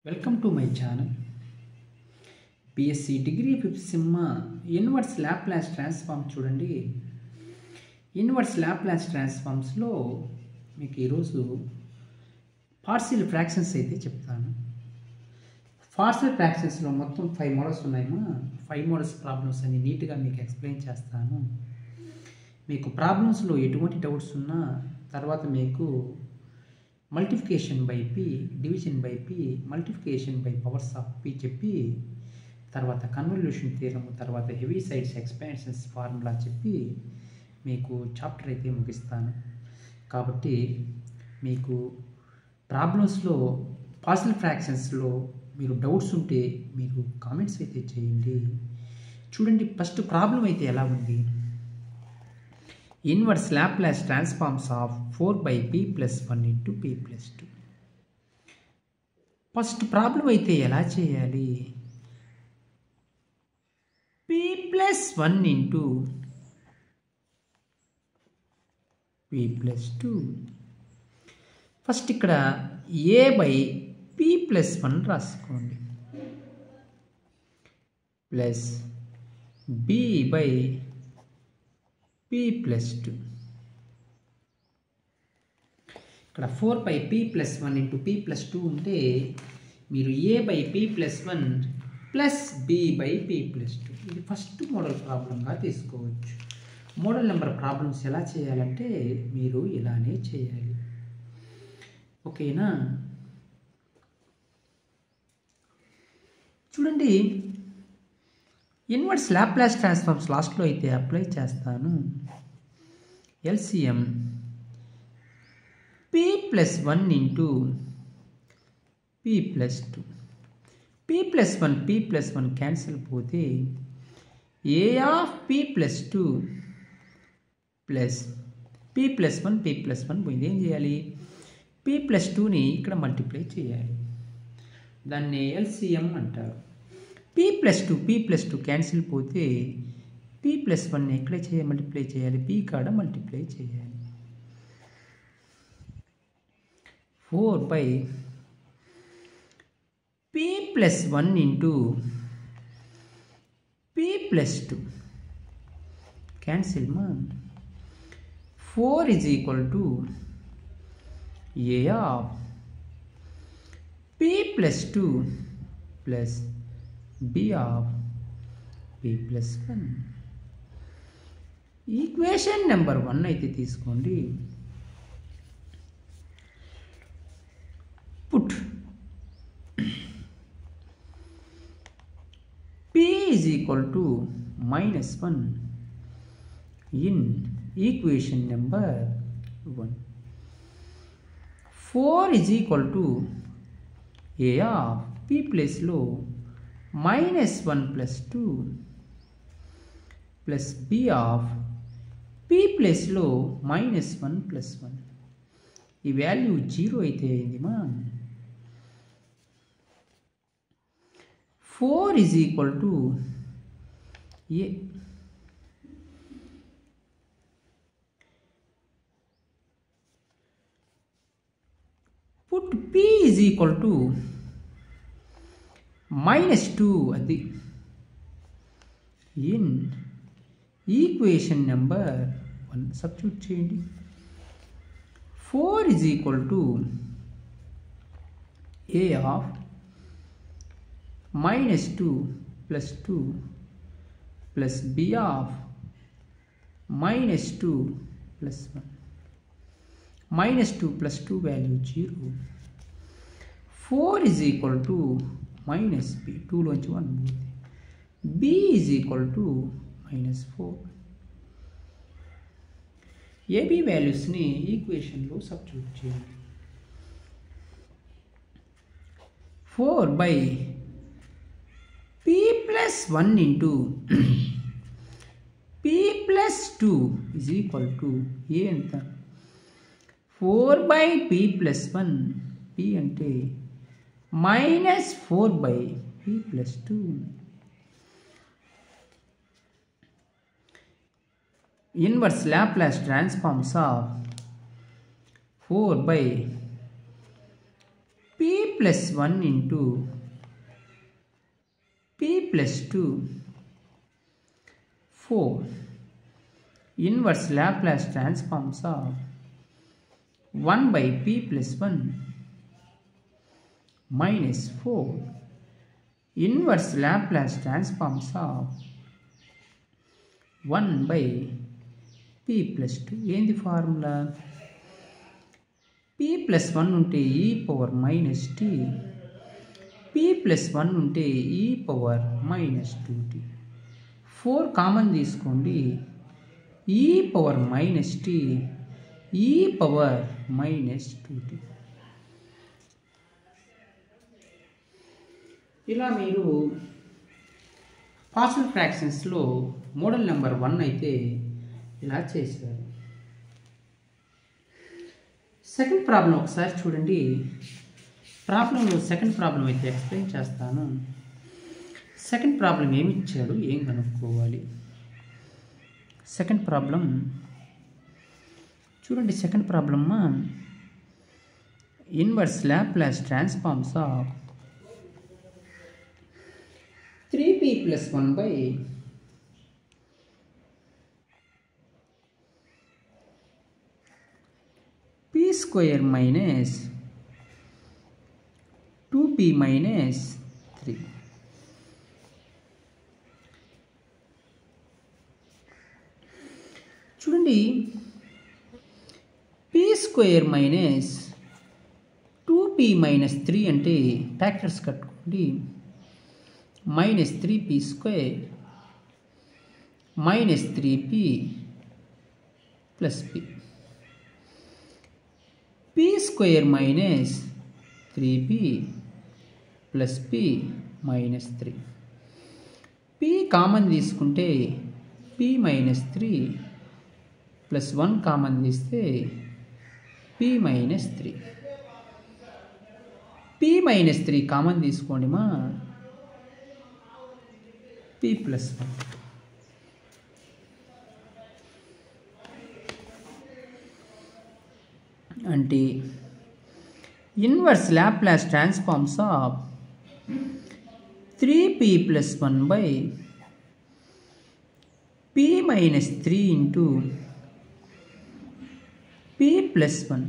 Welcome to my channel. BSc degree fifth SIM inverse Laplace transform చూడండి. Inverse Laplace ట్రాన్స్ఫార్మ్స్లో మీకు ఈరోజు partial fractions అయితే చెప్తాను. పార్షియల్ ఫ్రాక్షన్స్లో మొత్తం 5 మోడల్స్ ఉన్నాయమ్మా. 5 మోడల్స్ ప్రాబ్లమ్స్ అన్ని నీట్గా మీకు ఎక్స్ప్లెయిన్ చేస్తాను. మీకు ప్రాబ్లమ్స్లో ఎటువంటి డౌట్స్ ఉన్నా తర్వాత మీకు multiplication by P, division by P, multiplication by powers of P చెప్పి తర్వాత కన్వల్యూషన్ థియరమ్, తర్వాత హెవీ సైడ్స్ ఎక్స్పాన్షన్స్ ఫార్ములా చెప్పి మీకు చాప్టర్ అయితే ముగిస్తాను. కాబట్టి మీకు ప్రాబ్లమ్స్లో పార్షియల్ ఫ్రాక్షన్స్లో మీరు డౌట్స్ ఉంటే మీరు కామెంట్స్ అయితే చేయండి. చూడండి, ఫస్ట్ ప్రాబ్లం అయితే ఎలా ఉంది. Inverse Laplace transforms of 4/p + 1 × p + 2. First problem అయితే ఎలా చేయాలి? p + 1 × p + 2. ఫస్ట్ ఇక్కడ a/p + 1 రాసుకోండి, ప్లస్ b/p + 2. ఇక్కడ 4/p + 1 × p + 2 ఉంటే మీరు a/p + 1 ప్లస్ b/p + 2 ఇది ఫస్ట్ మోడల్ ప్రాబ్లంగా తీసుకోవచ్చు. మోడల్ నెంబర్ ప్రాబ్లమ్స్ ఎలా చేయాలంటే మీరు ఇలానే చేయాలి. ఓకేనా? చూడండి, ఇన్వర్స్ లాప్లాస్ ట్రాన్స్ఫార్మ్స్ లాస్ట్లో అయితే అప్లై చేస్తాను. LCM p + 1 × p + 2. p + 1 p + 1 cancel పోతే a/p + 2 ప్లస్ p + 1 p + 1 పోయింది. ఏం చేయాలి? p + 2ని ఇక్కడ మల్టిప్లై చేయాలి. దాన్ని ఎల్సిఎం అంటారు. p + 2 p + 2 క్యాన్సిల్ పోతే p + 1 ఎక్కడ మల్టిప్లై చేయాలి? p కాడ మల్టిప్లై చేయాలి. 4/p + 1 × p + 2 క్యాన్సిల్ మా. 4 = a/p + 2 plus b/p + 1. Equation number 1 అయితే తీసుకోండి. Put p = -1 in equation number 1. 4 = a/p ప్లేస్లో -1 + 2 ప్లస్ b/p ప్లేస్లో -1 + 1. ఈ వాల్యూ 0 అయితే అయింది మా. 4 = a. పుట్ p = -2 అది ఇన్ ఈక్వేషన్ నెంబర్ 1 సబ్స్టిట్యూట్ చేయండి. 4 = a/-2 + 2 plus b/-2 + 1. -2 + 2 value 0. 4 = -b, 2లోంచి 1 పోతే b = -4. ఏబీ వాల్యూస్ని ఈక్వేషన్లో సబ్స్టిట్యూట్ చేయండి. 4/p + 1 × p + 2 a ఎంత? 4/p + 1 p అంటే -4/p + 2. Inverse Laplace transforms of 4/p p plus 1 into p plus 2 4 inverse Laplace transforms of 1 by p plus 1 minus 4 inverse Laplace transforms of 1 by p plus 2. ఏంది formula? p plus 1 ఉంటే e power minus t, p plus 1 ఉంటే e power minus 2t. 4 common తీసుకోండి, e power minus t, e power minus 2t. ఇలా మీరు partial ఫ్రాక్షన్స్లో model number 1 అయితే ఇలా చేశారు. Second problem ఒకసారి చూడండి. ప్రాబ్లంలో సెకండ్ ప్రాబ్లం అయితే ఎక్స్ప్లెయిన్ చేస్తాను. సెకండ్ ప్రాబ్లం ఏమి ఇచ్చాడు, ఏం కనుక్కోవాలి. సెకండ్ ప్రాబ్లం చూడండి. Second problem inverse Laplace transforms of 3p plus 1 by p square minus 2p minus 3. చూడండి, p square minus 2p minus 3 అంటే ఫ్యాక్టర్స్ కట్టుకోండి. minus 3p square minus 3p plus p. p square minus 3p plus p minus 3. p common తీసుకుంటే p minus 3 plus 1 common తీస్తే p minus 3. p minus 3 common తీసుకోండి మా, p plus 1. అంటే inverse Laplace transforms of 3p plus 1 by p minus 3 into p plus 1.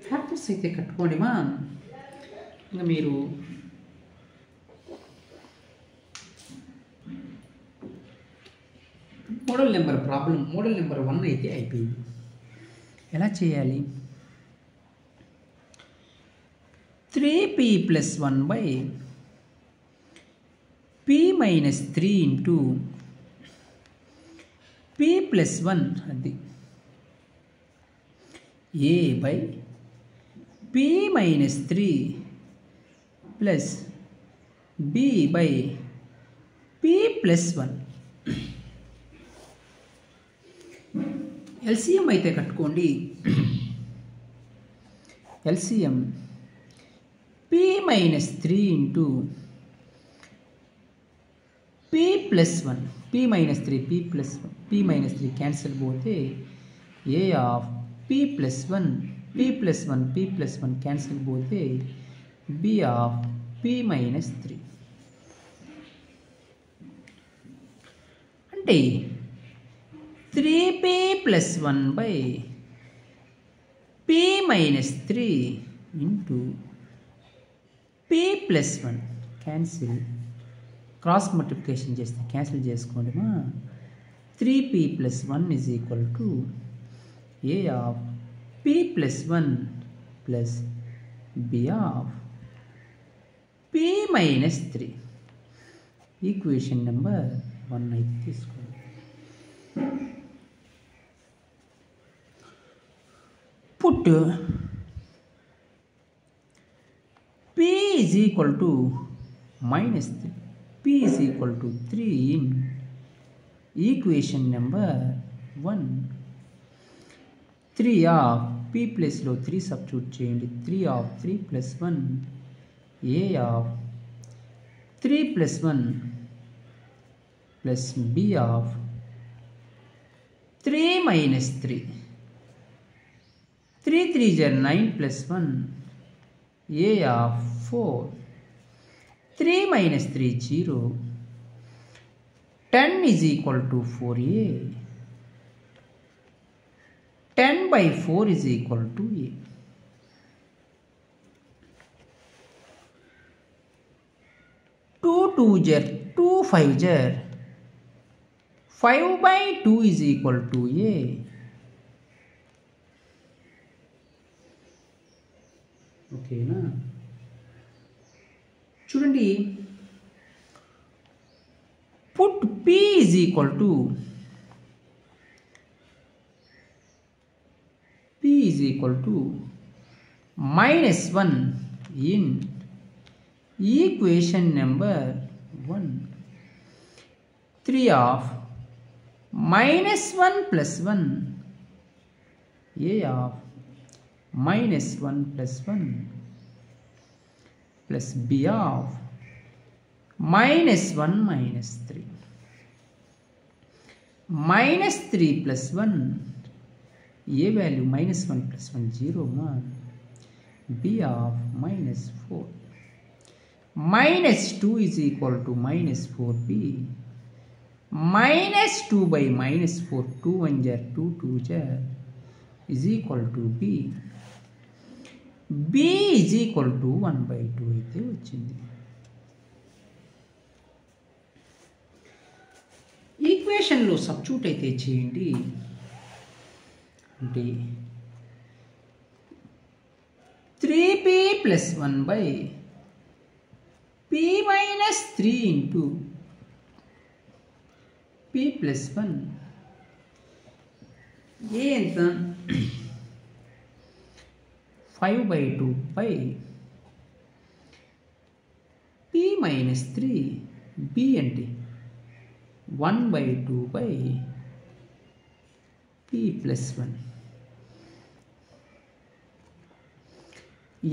Factors అయితే కట్టుకోండి మా. ఇంకా మీరు మోడల్ నెంబర్ 1 అయితే అయిపోయింది. ఎలా చేయాలి? 3p plus 1 by p minus 3 into p plus 1 అది a by p minus 3 plus b by p plus 1. LCM అయితే కట్టుకోండి. LCM p minus 3 into p plus 1, p minus 3 p plus 1, p minus 3 cancel పోతే a of p plus 1 p plus 1 p plus 1 cancel పోతే b of p minus 3. అంటే 3p plus 1 by p minus 3 into p plus 1 cancel, cross multiplication చేస్తే cancel చేసుకోండి మా. 3p plus 1 is equal to a of p plus 1 plus b of p minus 3. Equation number 1 అయితే తీసుకోండి. Put p is equal to minus 3, p is equal to 3 in equation number 1. 3 of p place లో 3 substitute చేయండి. 3 of 3 plus 1 a of 3 plus 1 plus b of 3 minus 3. 3 3s are 9 plus 1. A of 4. 3 minus 3 0. 10 is equal to 4a. 10 by 4 is equal to a. 2 2s are 2 5s are 5 by 2 is equal to a. ఓకేనా? చూడండి, put p is equal to -1 in equation number 1. 3 of -1 plus 1. A of -1 plus 1 plus B of -1 minus 3. -3 plus 1. A value -1 plus 1 0 1. B of -4. -2 is equal to -4b. -2 by -4 2 1 jar 2 2 jar is equal to b. b is equal to 1 by 2 అయితే వచ్చింది. ఈక్వేషన్లో substitute అయితే చేయండి. అంటే 3p plus 1 by p minus 3 into p plus 1. A ఎంత 5 by 2 by p minus 3. b అంటే 1 by 2 by p plus 1.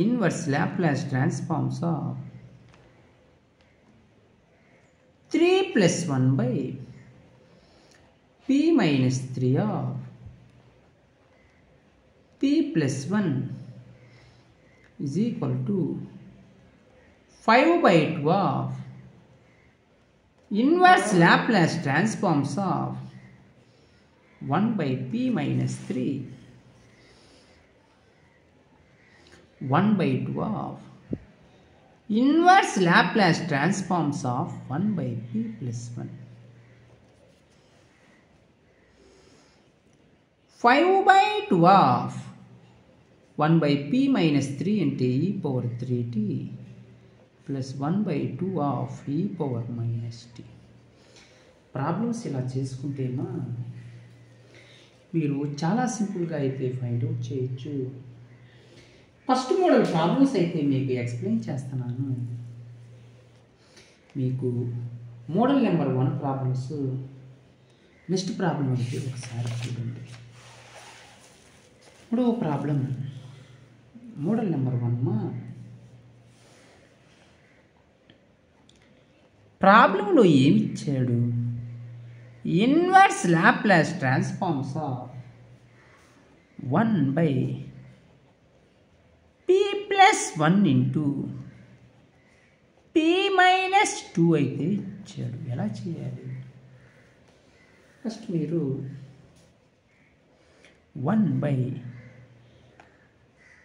Inverse Laplace transforms of 3 plus 1 by p minus 3 of p plus 1 is equal to 5 by 2 of inverse Laplace transforms of 1 by p minus 3. 1 by 2 of inverse Laplace transforms of 1 by p plus 1. 5 by 2 of 1 by p minus 3 into e power 3t plus 1 by 2 of e power minus t. Problems ఇలా చేసుకుంటేమా మీరు చాలా సింపుల్గా అయితే find out చేయొచ్చు. First model problems అయితే మీకు explain చేస్తున్నాను. మీకు model number 1 problems, next problem అయితే ఒకసారి చూడండి. మూడవ ప్రాబ్లం మోడల్ నెంబర్ 1 ప్రాబ్లంలో ఏమి ఇచ్చాడు? Inverse Laplace transforms of 1 by p plus 1 into p minus 2 అయితే ఇచ్చాడు. ఎలా చేయాలి? ఫస్ట్ మీరు 1 by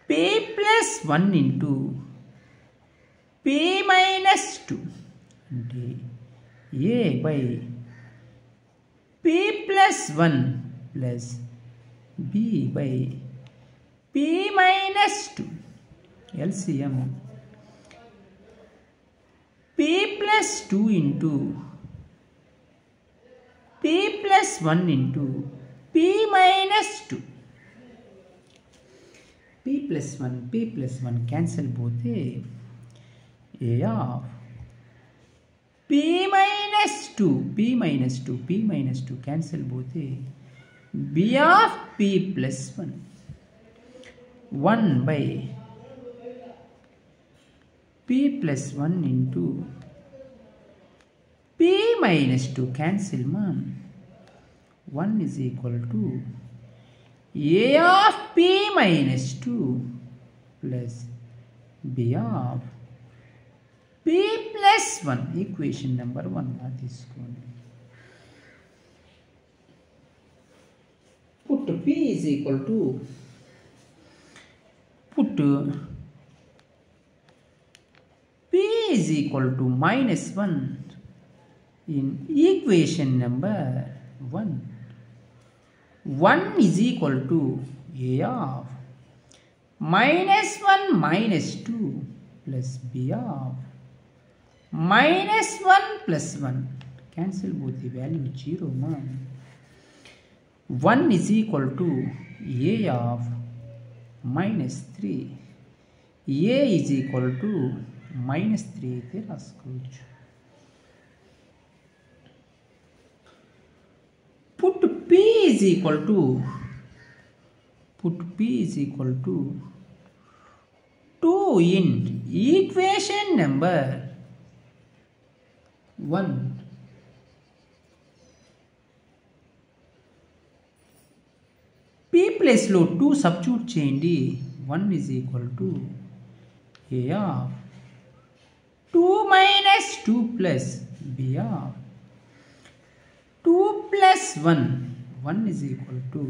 p plus 1 into p minus 2 అంటే a by p plus 1 plus b by p minus 2 LCM p plus 2 into p plus 1 into p minus 2. p plus 1 cancel పోతే a of p minus 2 cancel పోతే b of p plus 1 1 by p plus 1 into p minus 2 cancel 1 1 is equal to a of p minus 2 plus b of p plus 1 equation number 1 తీసుకోండి. put p is equal to minus 1 in equation number 1. 1 is equal to a of minus 1 minus 2 plus b of minus 1 plus 1. Cancel both the value 0. 1 is equal to a of minus 3. a is equal to minus 3 అయితే రాసుకోవచ్చు. put p is equal to 2 in equation number 1. p place లో 2 substitute చేయండి. 1 is equal to a of 2 minus 2 plus b of 2 plus 1. 1 is equal to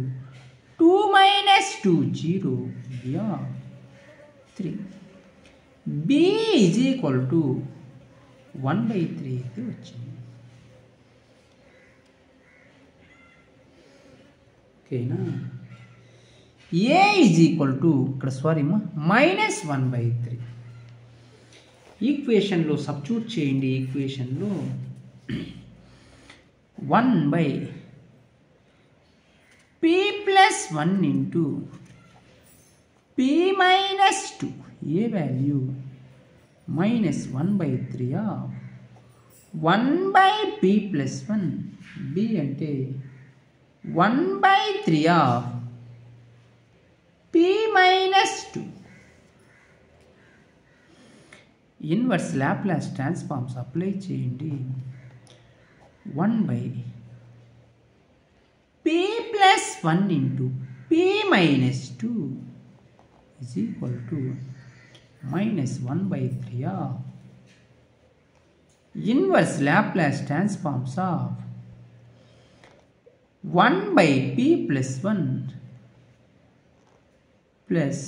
2 minus 2 0 b of 3. b is equal to 1 by 3 అయితే వచ్చింది. ఓకేనా? a is equal to ఇక్కడ sorry minus 1 by 3. ఈక్వేషన్లో substitute చేయండి. ఈక్వేషన్లో 1 by p plus 1 into p minus 2. a value minus 1 by 3 of 1 by p plus 1. b అంటే 1 by 3 of p minus 2. Inverse Laplace transforms apply చేయండి. 1 by p plus 1 into p minus 2 is equal to minus 1 by 3 of inverse Laplace transforms of 1 by p plus 1 plus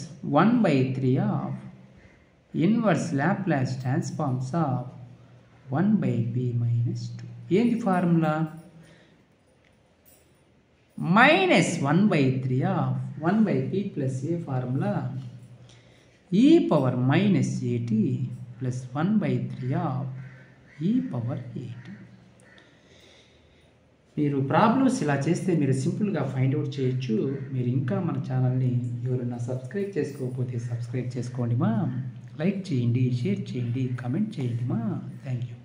1 by 3 of inverse Laplace transforms of 1 by p minus 2. ఏంటి formula? minus 1 by 3 of 1 by p plus a formula e power minus 80 plus 1 by 3 of e power 80. మీరు problems ఇలా చేస్తే మీరు సింపుల్గా find out చేయొచ్చు. మీరు ఇంకా మన ఛానల్ని ఎవరైనా సబ్స్క్రైబ్ చేసుకోకపోతే సబ్స్క్రైబ్ చేసుకోండి మా. లైక్ చేయండి, షేర్ చేయండి, కామెంట్ చేయండి మా. Thank you.